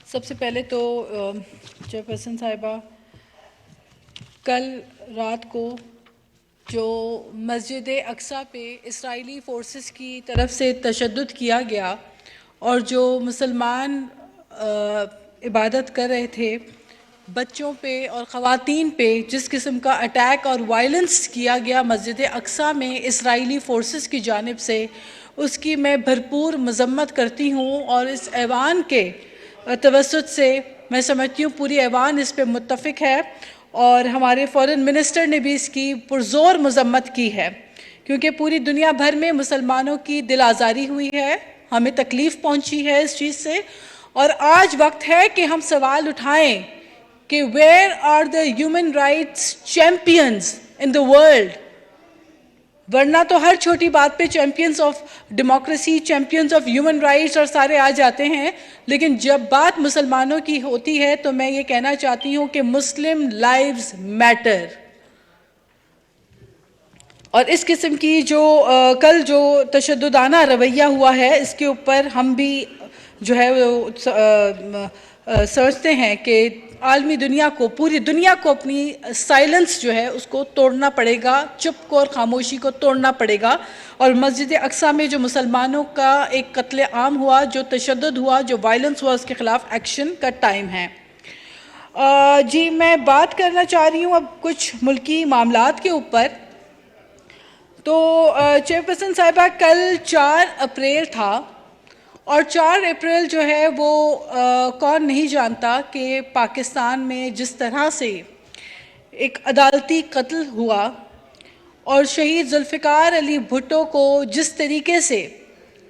سب سے پہلے تو چیئرپرسن صاحبہ، کل رات کو جو مسجد اقصیٰ پہ اسرائیلی فورسز کی طرف سے تشدد کیا گیا اور جو مسلمان عبادت کر رہے تھے، بچوں پہ اور خواتین پہ جس قسم کا اٹیک اور وائلنس کیا گیا مسجد اقصیٰ میں اسرائیلی فورسز کی جانب سے، اس کی میں بھرپور مذمت کرتی ہوں، اور اس ایوان کے توسط سے میں سمجھتی ہوں پوری ایوان اس پہ متفق ہے، اور ہمارے فارن منسٹر نے بھی اس کی پرزور مذمت کی ہے، کیونکہ پوری دنیا بھر میں مسلمانوں کی دل آزاری ہوئی ہے، ہمیں تکلیف پہنچی ہے اس چیز سے، اور آج وقت ہے کہ ہم سوال اٹھائیں کہ where are the human rights champions in the world؟ ورنہ تو ہر چھوٹی بات پہ champions of democracy, champions of human rights اور سارے آ جاتے ہیں، لیکن جب بات مسلمانوں کی ہوتی ہے تو میں یہ کہنا چاہتی ہوں کہ مسلم لائیوز میٹر۔ اور اس قسم کی جو کل جو تشددانہ رویہ ہوا ہے، اس کے اوپر ہم بھی جو ہے سمجھتے ہیں کہ عالمی دنیا کو، پوری دنیا کو اپنی سائلنس جو ہے اس کو توڑنا پڑے گا، چپ کو اور خاموشی کو توڑنا پڑے گا، اور مسجد اقصیٰ میں جو مسلمانوں کا ایک قتل عام ہوا، جو تشدد ہوا، جو وائلنس ہوا، اس کے خلاف ایکشن کا ٹائم ہے۔ جی میں بات کرنا چاہ رہی ہوں اب کچھ ملکی معاملات کے اوپر۔ تو چیئرپرسن صاحبہ، کل 4 اپریل تھا، اور 4 اپریل جو ہے وہ کون نہیں جانتا کہ پاکستان میں جس طرح سے ایک عدالتی قتل ہوا اور شہید ذوالفقار علی بھٹو کو جس طریقے سے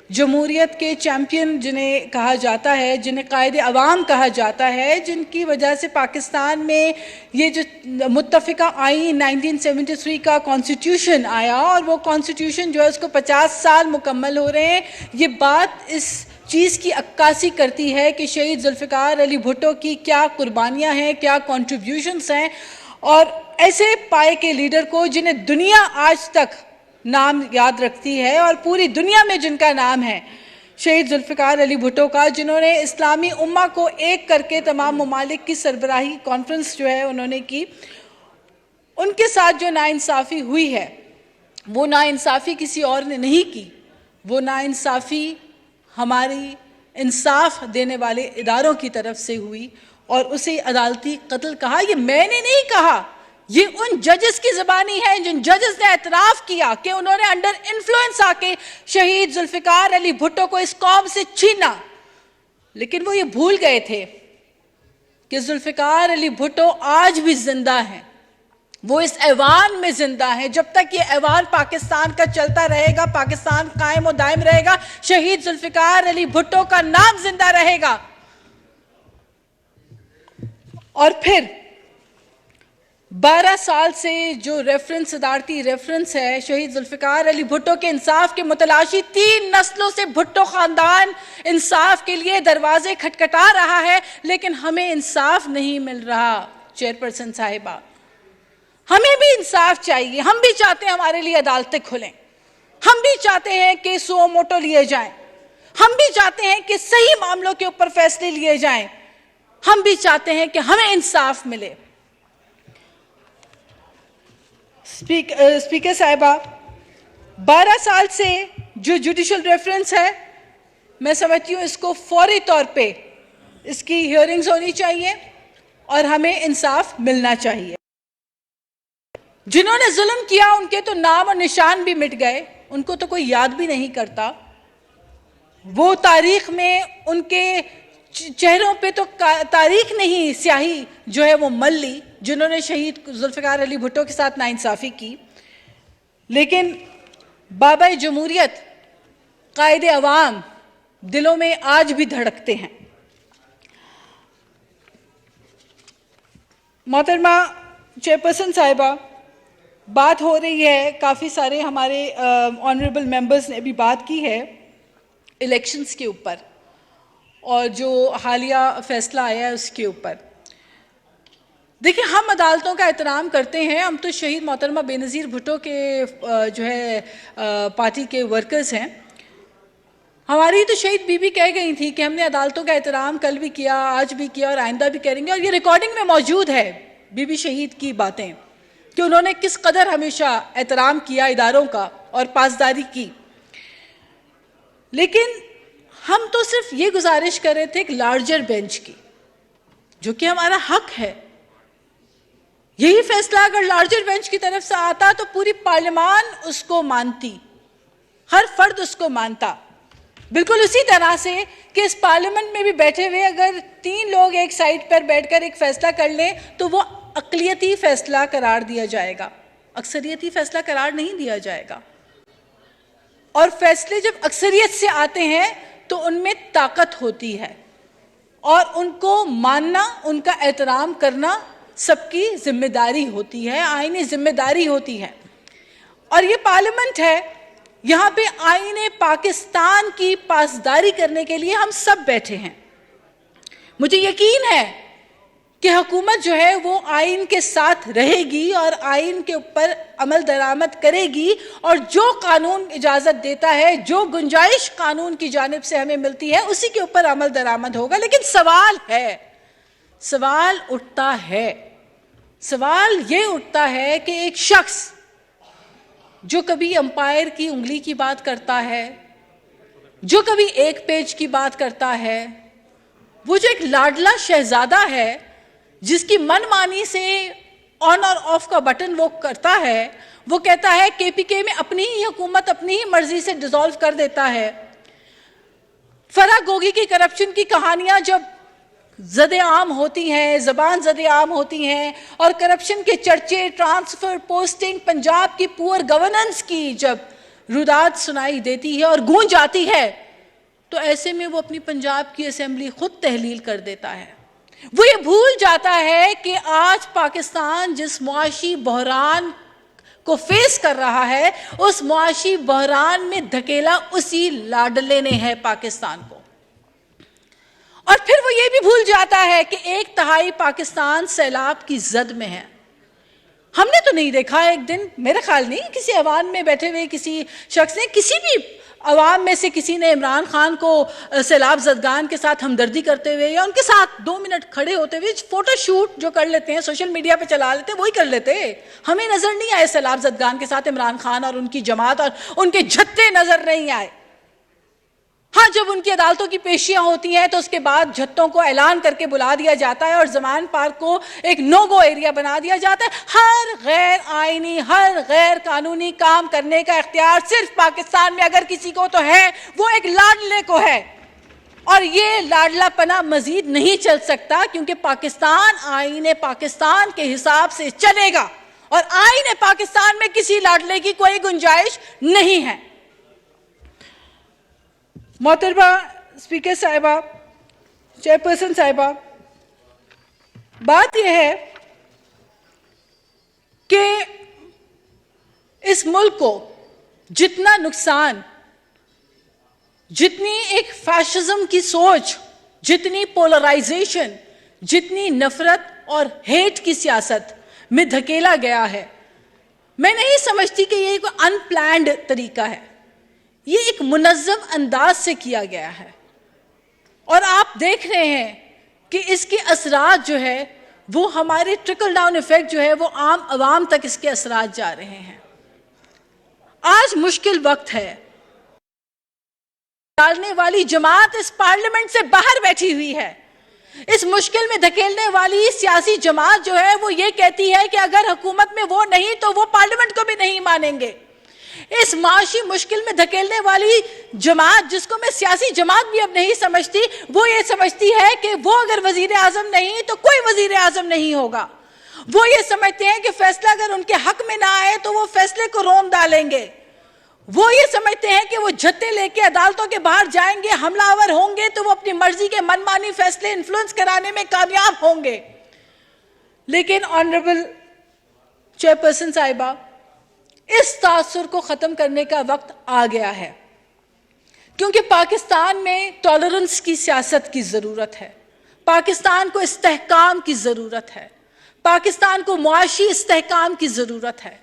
جمہوریت کے چیمپئن جنہیں کہا جاتا ہے، جنہیں قائد عوام کہا جاتا ہے، جن کی وجہ سے پاکستان میں یہ جو متفقہ آئین 1973 کا کانسٹیٹیوشن آیا، اور وہ کانسٹیٹیوشن جو ہے اس کو 50 سال مکمل ہو رہے ہیں، یہ بات اس چیز کی عکاسی کرتی ہے کہ شہید ذوالفقار علی بھٹو کی کیا قربانیاں ہیں، کیا کنٹریبیوشنز ہیں، اور ایسے پائے کے لیڈر کو جنہیں دنیا آج تک نام یاد رکھتی ہے، اور پوری دنیا میں جن کا نام ہے شہید ذوالفقار علی بھٹو کا، جنہوں نے اسلامی امہ کو ایک کر کے تمام ممالک کی سربراہی کانفرنس جو ہے انہوں نے کی، ان کے ساتھ جو ناانصافی ہوئی ہے، وہ ناانصافی کسی اور نے نہیں کی، وہ ناانصافی ہماری انصاف دینے والے اداروں کی طرف سے ہوئی، اور اسے عدالتی قتل کہا۔ یہ میں نے نہیں کہا، یہ ان ججز کی زبانی ہے جن ججز نے اعتراف کیا کہ انہوں نے انڈر انفلوئنس آ کے شہید ذوالفقار علی بھٹو کو اس قوم سے چھینا، لیکن وہ یہ بھول گئے تھے کہ ذوالفقار علی بھٹو آج بھی زندہ ہیں، وہ اس ایوان میں زندہ ہیں۔ جب تک یہ ایوان پاکستان کا چلتا رہے گا، پاکستان قائم و دائم رہے گا، شہید ذوالفقار علی بھٹو کا نام زندہ رہے گا۔ اور پھر 12 سال سے جو ریفرنس، صدارتی ریفرنس ہے، شہید ذوالفقار علی بھٹو کے انصاف کے متلاشی 3 نسلوں سے بھٹو خاندان انصاف کے لیے دروازے کھٹکھٹا رہا ہے، لیکن ہمیں انصاف نہیں مل رہا۔ چیئرپرسن صاحبہ، ہمیں بھی انصاف چاہیے، ہم بھی چاہتے ہیں ہمارے لیے عدالتیں کھلیں، ہم بھی چاہتے ہیں کہ سو موٹو لیے جائیں، ہم بھی چاہتے ہیں کہ صحیح معاملوں کے اوپر فیصلے لیے جائیں، ہم بھی چاہتے ہیں کہ ہمیں انصاف ملے۔ اسپیکر صاحبہ، 12 سال سے جو جوڈیشل ریفرنس ہے، میں سمجھتی ہوں اس کو فوری طور پہ اس کی ہیئرنگز ہونی چاہیے اور ہمیں انصاف ملنا چاہیے۔ جنہوں نے ظلم کیا ان کے تو نام اور نشان بھی مٹ گئے، ان کو تو کوئی یاد بھی نہیں کرتا، وہ تاریخ میں ان کے چہروں پہ تو تاریخ نہیں سیاہی جو ہے وہ مل لی، جنہوں نے شہید ذوالفقار علی بھٹو کے ساتھ ناانصافی کی، لیکن بابا جمہوریت، قائد عوام دلوں میں آج بھی دھڑکتے ہیں۔ محترمہ چیئرپرسن صاحبہ، بات ہو رہی ہے، کافی سارے ہمارے آنریبل ممبرز نے بھی بات کی ہے الیکشنز کے اوپر اور جو حالیہ فیصلہ آیا ہے اس کے اوپر۔ دیکھیں، ہم عدالتوں کا احترام کرتے ہیں، ہم تو شہید محترمہ بے نظیر بھٹو کے جو ہے پارٹی کے ورکرز ہیں، ہماری تو شہید بیوی کہہ گئی تھی کہ ہم نے عدالتوں کا احترام کل بھی کیا، آج بھی کیا اور آئندہ بھی کریں گے، اور یہ ریکارڈنگ میں موجود ہے بی بی شہید کی باتیں کہ انہوں نے کس قدر ہمیشہ احترام کیا اداروں کا اور پاسداری کی۔ لیکن ہم تو صرف یہ گزارش کر رہے تھے ایک لارجر بینچ کی، جو کہ ہمارا حق ہے۔ یہی فیصلہ اگر لارجر بینچ کی طرف سے آتا تو پوری پارلیمان اس کو مانتی، ہر فرد اس کو مانتا۔ بالکل اسی طرح سے کہ اس پارلیمنٹ میں بھی بیٹھے ہوئے اگر 3 لوگ ایک سائڈ پر بیٹھ کر ایک فیصلہ کر لیں تو وہ اقلیتی فیصلہ قرار دیا جائے گا، اکثریتی فیصلہ قرار نہیں دیا جائے گا۔ اور فیصلے جب اکثریت سے آتے ہیں تو ان میں طاقت ہوتی ہے، اور ان کو ماننا، ان کا احترام کرنا سب کی ذمہ داری ہوتی ہے، آئینی ذمہ داری ہوتی ہے۔ اور یہ پارلیمنٹ ہے، یہاں پہ آئین پاکستان کی پاسداری کرنے کے لیے ہم سب بیٹھے ہیں۔ مجھے یقین ہے کہ حکومت جو ہے وہ آئین کے ساتھ رہے گی اور آئین کے اوپر عمل درآمد کرے گی، اور جو قانون اجازت دیتا ہے، جو گنجائش قانون کی جانب سے ہمیں ملتی ہے، اسی کے اوپر عمل درآمد ہوگا۔ لیکن سوال اٹھتا ہے، سوال یہ اٹھتا ہے کہ ایک شخص جو کبھی امپائر کی انگلی کی بات کرتا ہے، جو کبھی ایک پیج کی بات کرتا ہے، وہ جو ایک لاڈلا شہزادہ ہے جس کی من مانی سے آن اور آف کا بٹن وہ کرتا ہے، وہ کہتا ہے کے پی کے میں اپنی ہی حکومت اپنی ہی مرضی سے ڈیزالو کر دیتا ہے۔ فرح گوگی کی کرپشن کی کہانیاں جب زد عام ہوتی ہیں، زبان زد عام ہوتی ہیں، اور کرپشن کے چرچے، ٹرانسفر، پوسٹنگ، پنجاب کی پور گورننس کی جب روداد سنائی دیتی ہے اور گونج آتی ہے، تو ایسے میں وہ اپنی پنجاب کی اسمبلی خود تحلیل کر دیتا ہے۔ وہ یہ بھول جاتا ہے کہ آج پاکستان جس معاشی بحران کو فیس کر رہا ہے، اس معاشی بحران میں دھکیلا اسی لاڈلے نے ہے پاکستان کو۔ اور پھر وہ یہ بھی بھول جاتا ہے کہ 1/3 پاکستان سیلاب کی زد میں ہے۔ ہم نے تو نہیں دیکھا ایک دن، میرے خیال نہیں کسی عوام میں بیٹھے ہوئے کسی شخص نے، کسی بھی عوام میں سے کسی نے عمران خان کو سیلاب زدگان کے ساتھ ہمدردی کرتے ہوئے یا ان کے ساتھ 2 منٹ کھڑے ہوتے ہوئے فوٹو شوٹ جو کر لیتے ہیں، سوشل میڈیا پہ چلا لیتے ہیں، وہی کر لیتے۔ ہمیں نظر نہیں آئے سیلاب زدگان کے ساتھ عمران خان اور ان کی جماعت اور ان کے جھتے نظر نہیں آئے۔ ہاں، جب ان کی عدالتوں کی پیشیاں ہوتی ہیں تو اس کے بعد جھتوں کو اعلان کر کے بلا دیا جاتا ہے اور زمان پارک کو ایک نو گو ایریا بنا دیا جاتا ہے۔ ہر غیر آئینی، ہر غیر قانونی کام کرنے کا اختیار صرف پاکستان میں اگر کسی کو تو ہے، وہ ایک لاڈلے کو ہے، اور یہ لاڈلا پنا مزید نہیں چل سکتا، کیونکہ پاکستان آئین پاکستان کے حساب سے چلے گا، اور آئین پاکستان میں کسی لاڈلے کی کوئی گنجائش نہیں ہے۔ محترمہ اسپیکر صاحبہ، چیئرپرسن صاحبہ، بات یہ ہے کہ اس ملک کو جتنا نقصان، جتنی ایک فیشزم کی سوچ، جتنی پولرائزیشن، جتنی نفرت اور ہیٹ کی سیاست میں دھکیلا گیا ہے، میں نہیں سمجھتی کہ یہ کوئی ان پلانڈ طریقہ ہے۔ یہ ایک منظم انداز سے کیا گیا ہے، اور آپ دیکھ رہے ہیں کہ اس کے اثرات جو ہے وہ ہمارے ٹرکل ڈاؤن ایفیکٹ جو ہے وہ عام عوام تک اس کے اثرات جا رہے ہیں۔ آج مشکل وقت ہے، ڈالنے والی جماعت اس پارلیمنٹ سے باہر بیٹھی ہوئی ہے۔ اس مشکل میں دھکیلنے والی سیاسی جماعت جو ہے وہ یہ کہتی ہے کہ اگر حکومت میں وہ نہیں تو وہ پارلیمنٹ کو بھی نہیں مانیں گے۔ اس معاشی مشکل میں دھکیلنے والی جماعت، جس کو میں سیاسی جماعت بھی اب نہیں سمجھتی، وہ یہ سمجھتی ہے کہ وہ اگر وزیر اعظم نہیں تو کوئی وزیر اعظم نہیں ہوگا۔ وہ یہ سمجھتے ہیں کہ فیصلہ اگر ان کے حق میں نہ آئے تو وہ فیصلے کو روم ڈالیں گے۔ وہ یہ سمجھتے ہیں کہ وہ جھتے لے کے عدالتوں کے باہر جائیں گے، حملہ آور ہوں گے تو وہ اپنی مرضی کے من مانی فیصلے انفلوئنس کرانے میں کامیاب ہوں گے۔ لیکن آنریبل چیئرپرسن صاحبہ، اس تاثر کو ختم کرنے کا وقت آ گیا ہے، کیونکہ پاکستان میں ٹالرنس کی سیاست کی ضرورت ہے، پاکستان کو استحکام کی ضرورت ہے، پاکستان کو معاشی استحکام کی ضرورت ہے،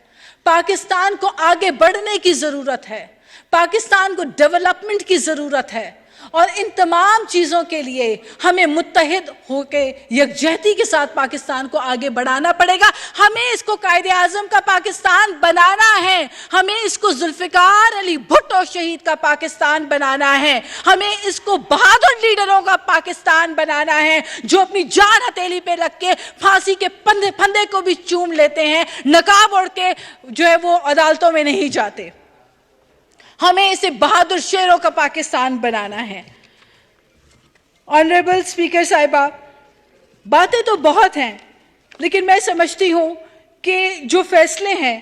پاکستان کو آگے بڑھنے کی ضرورت ہے۔ پاکستان کو ڈیولپمنٹ کی ضرورت ہے، اور ان تمام چیزوں کے لیے ہمیں متحد ہو کے یکجہتی کے ساتھ پاکستان کو آگے بڑھانا پڑے گا۔ ہمیں اس کو قائد اعظم کا پاکستان بنانا ہے، ہمیں اس کو ذوالفقار علی بھٹو شہید کا پاکستان بنانا ہے، ہمیں اس کو بہادر لیڈروں کا پاکستان بنانا ہے جو اپنی جان ہتھیلی پہ رکھ کے پھانسی کے پھندے کو بھی چوم لیتے ہیں، نقاب اوڑھ کے جو ہے وہ عدالتوں میں نہیں جاتے۔ ہمیں اسے بہادر شیروں کا پاکستان بنانا ہے۔ آنریبل اسپیکر صاحبہ، باتیں تو بہت ہیں، لیکن میں سمجھتی ہوں کہ جو فیصلے ہیں،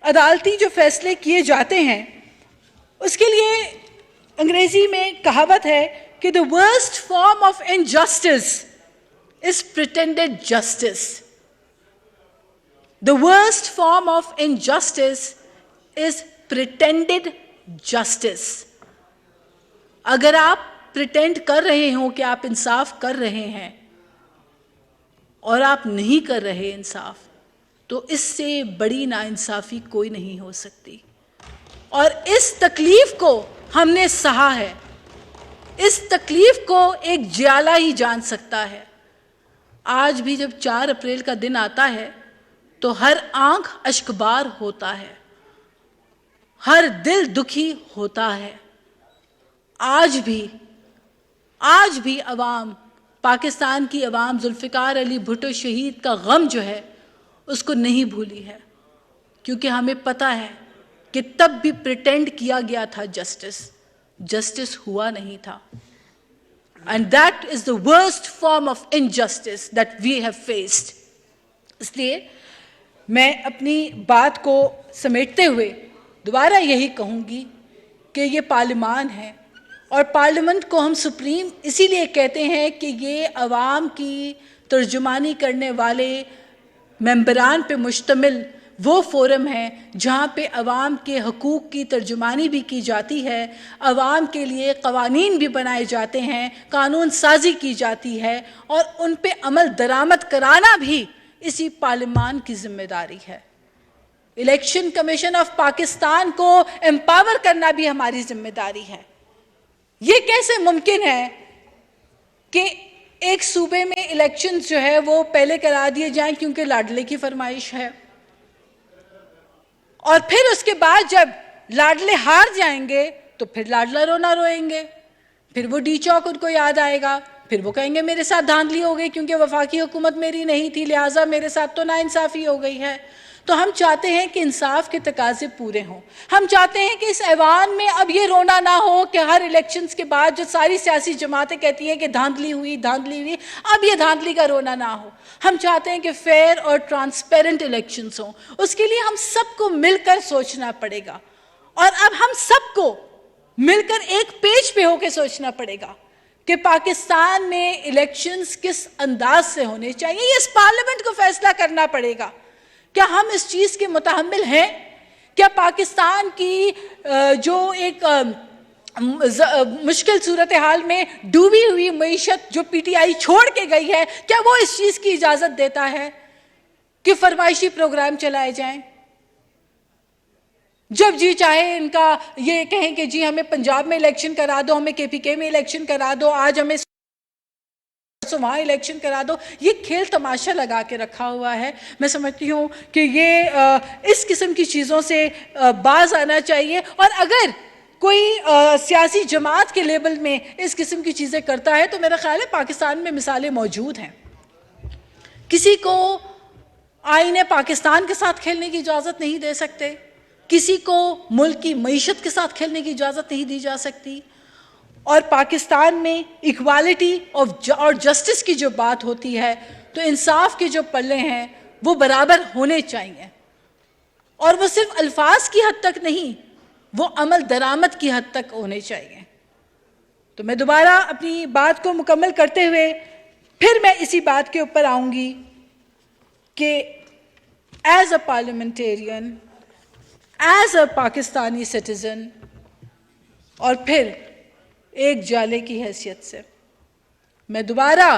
عدالتی جو فیصلے کیے جاتے ہیں، اس کے لیے انگریزی میں کہاوت ہے کہ the worst form of injustice is pretended justice. The worst form of injustice is pretended justice. اگر آپ پریٹینڈ کر رہے ہوں کہ آپ انصاف کر رہے ہیں اور آپ نہیں کر رہے انصاف، تو اس سے بڑی ناانصافی کوئی نہیں ہو سکتی۔ اور اس تکلیف کو ہم نے سہا ہے، اس تکلیف کو ایک جیالہ ہی جان سکتا ہے۔ آج بھی جب 4 اپریل کا دن آتا ہے تو ہر آنکھ اشکبار ہوتا ہے، ہر دل دکھی ہوتا ہے۔ آج بھی عوام، پاکستان کی عوام ذوالفقار علی بھٹو شہید کا غم جو ہے اس کو نہیں بھولی ہے، کیونکہ ہمیں پتہ ہے کہ تب بھی پریٹینڈ کیا گیا تھا جسٹس ہوا نہیں تھا۔ And that is the worst form of injustice that we have faced. اس لیے میں اپنی بات کو سمیٹتے ہوئے دوبارہ یہی کہوں گی کہ یہ پارلیمان ہے، اور پارلیمنٹ کو ہم سپریم اسی لیے کہتے ہیں کہ یہ عوام کی ترجمانی کرنے والے ممبران پہ مشتمل وہ فورم ہے جہاں پہ عوام کے حقوق کی ترجمانی بھی کی جاتی ہے، عوام کے لیے قوانین بھی بنائے جاتے ہیں، قانون سازی کی جاتی ہے، اور ان پہ عمل درآمد کرانا بھی اسی پارلیمان کی ذمہ داری ہے۔ الیکشن کمیشن آف پاکستان کو امپاور کرنا بھی ہماری ذمہ داری ہے۔ یہ کیسے ممکن ہے کہ ایک صوبے میں الیکشنز جو ہے وہ پہلے کرا دیے جائیں کیونکہ لاڈلے کی فرمائش ہے، اور پھر اس کے بعد جب لاڈلے ہار جائیں گے تو پھر لاڈلا رونا روئیں گے، پھر وہ ڈی چوک ان کو یاد آئے گا، پھر وہ کہیں گے میرے ساتھ دھاندلی ہو گئی کیونکہ وفاقی حکومت میری نہیں تھی، لہٰذا میرے ساتھ تو ناانصافی ہو گئی ہے۔ تو ہم چاہتے ہیں کہ انصاف کے تقاضے پورے ہوں، ہم چاہتے ہیں کہ اس ایوان میں اب یہ رونا نہ ہو کہ ہر الیکشنز کے بعد جو ساری سیاسی جماعتیں کہتی ہیں کہ دھاندلی ہوئی، اب یہ دھاندلی کا رونا نہ ہو۔ ہم چاہتے ہیں کہ فیئر اور ٹرانسپیرنٹ الیکشنز ہوں، اس کے لیے ہم سب کو مل کر سوچنا پڑے گا، اور اب ہم سب کو مل کر ایک پیج پہ ہو کے سوچنا پڑے گا کہ پاکستان میں الیکشنز کس انداز سے ہونے چاہیے۔ یہ اس پارلیمنٹ کو فیصلہ کرنا پڑے گا۔ کیا ہم اس چیز کے متحمل ہیں؟ کیا پاکستان کی جو ایک مشکل صورتحال میں ڈوبی ہوئی معیشت جو پی ٹی آئی چھوڑ کے گئی ہے، کیا وہ اس چیز کی اجازت دیتا ہے کہ فرمائشی پروگرام چلائے جائیں؟ جب جی چاہے ان کا یہ کہیں کہ جی ہمیں پنجاب میں الیکشن کرا دو، ہمیں کے پی کے میں الیکشن کرا دو، آج ہمیں وہاں الیکشن کرا دو، یہ کھیل تماشا لگا کے رکھا ہوا ہے۔ میں سمجھتی ہوں کہ یہ اس قسم کی چیزوں سے باز آنا چاہیے، اور اگر کوئی سیاسی جماعت کے لیبل میں اس قسم کی چیزیں کرتا ہے تو میرا خیال ہے پاکستان میں مثالیں موجود ہیں۔ کسی کو آئین پاکستان کے ساتھ کھیلنے کی اجازت نہیں دے سکتے، کسی کو ملک کی معیشت کے ساتھ کھیلنے کی اجازت نہیں دی جا سکتی، اور پاکستان میں ایکوالٹی اور جسٹس کی جو بات ہوتی ہے تو انصاف کے جو پلے ہیں وہ برابر ہونے چاہیے، اور وہ صرف الفاظ کی حد تک نہیں، وہ عمل درآمد کی حد تک ہونے چاہیے۔ تو میں دوبارہ اپنی بات کو مکمل کرتے ہوئے پھر میں اسی بات کے اوپر آؤں گی کہ as a parliamentarian, as a Pakistani citizen, اور پھر ایک جالے کی حیثیت سے میں دوبارہ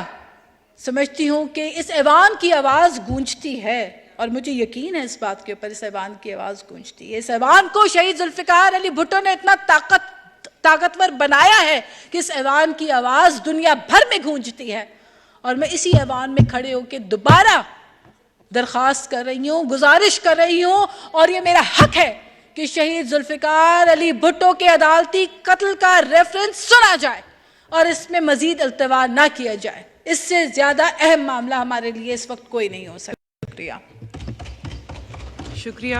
سمجھتی ہوں کہ اس ایوان کی آواز گونجتی ہے اور مجھے یقین ہے اس بات کے اوپر اس ایوان کی آواز گونجتی ہے. اس ایوان کو شہید ذوالفقار علی بھٹو نے اتنا طاقتور بنایا ہے کہ اس ایوان کی آواز دنیا بھر میں گونجتی ہے. اور میں اسی ایوان میں کھڑے ہو کے دوبارہ درخواست کر رہی ہوں, گزارش کر رہی ہوں, اور یہ میرا حق ہے کہ شہید ذوالفقار علی بھٹو کے عدالتی قتل کا ریفرنس سنا جائے اور اس میں مزید التوا نہ کیا جائے. اس سے زیادہ اہم معاملہ ہمارے لیے اس وقت کوئی نہیں ہو سکتا. شکریہ.